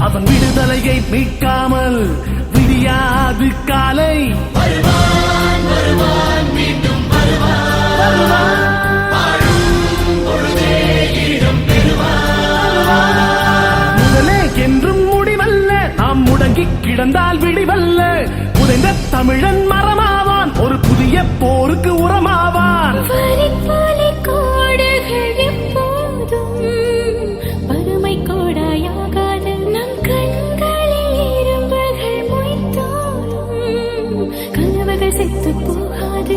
அவன் விடுதலையை மீட்காமல் விடியாது காலை. வருவான் வருவான் மீண்டும் வருவான், பொழுதே ஈழம் பெறுவான். முதலே என்றும் முடிவல்ல, நாம் முடங்கி கிடந்தால் விடிவல்ல. புதைந்த தமிழன் மரமாவான், ஒரு புதிய போருக்கு உரமாவான். கோடுகள் எப்போதும் வறுமை கோடாயாகாது. நம் கண்களில் இரும்புகள் மொய்த்தாலும் கனவுகள் செத்து போகாது.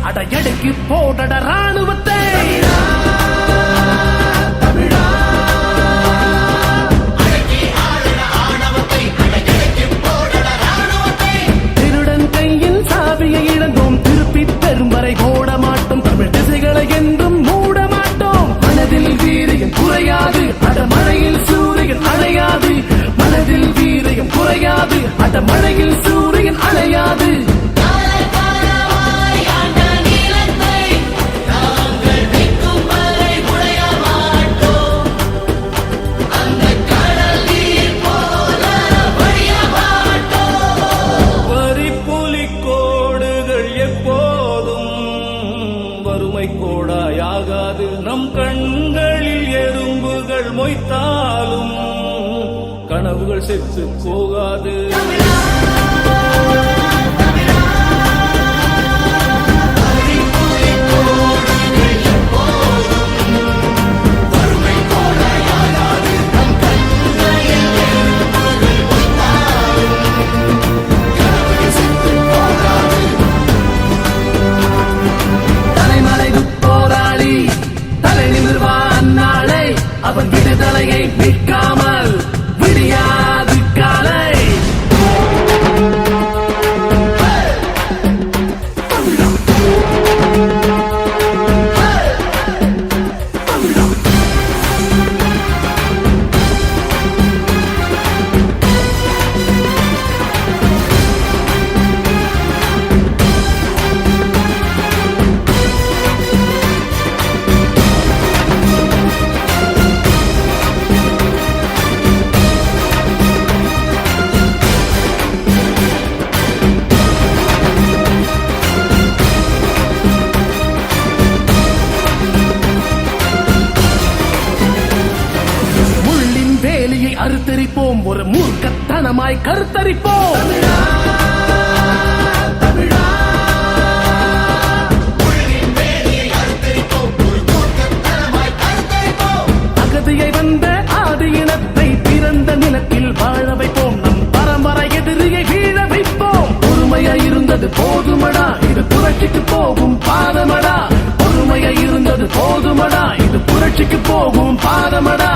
அடையடைக்கு போடட ராணுவத்தை. திருடன் கையில் சாவியை இழந்தோம், திருப்பி பெரும் வரை போட மாட்டோம். தமிழ் திசைகளை என்றும் மூட மாட்டோம். மனதில் வீரியம் குறையாது, அடமழையில் சூரியன் அணையாது. மனதில் வீரியம் குறையாது, அடமழையில் சூரியன் அணையாது. கோடாயாகாது, நம் கண்களில் எறும்புகள் மொய்த்தாலும் கனவுகள் செத்து போகாது. அவன் விடுதலையை மீட்காமல் விடியாது காலை. அறுத்தரிப்போம், ஒரு மூர்க்கத்தனமாய் கருத்தரிப்போம். அகதியை வந்த ஆதி இனத்தை பிறந்த நிலத்தில் வாழ வைப்போம். நம் பரம்பரை எதிரியை வீழ வைப்போம். பொறுமையாய் இருந்தது போதுமடா, இது புரட்சிக்கு போகும் பாதமடா. பொறுமையாய் இருந்தது போதுமடா, இது புரட்சிக்கு போகும் பாதமடா.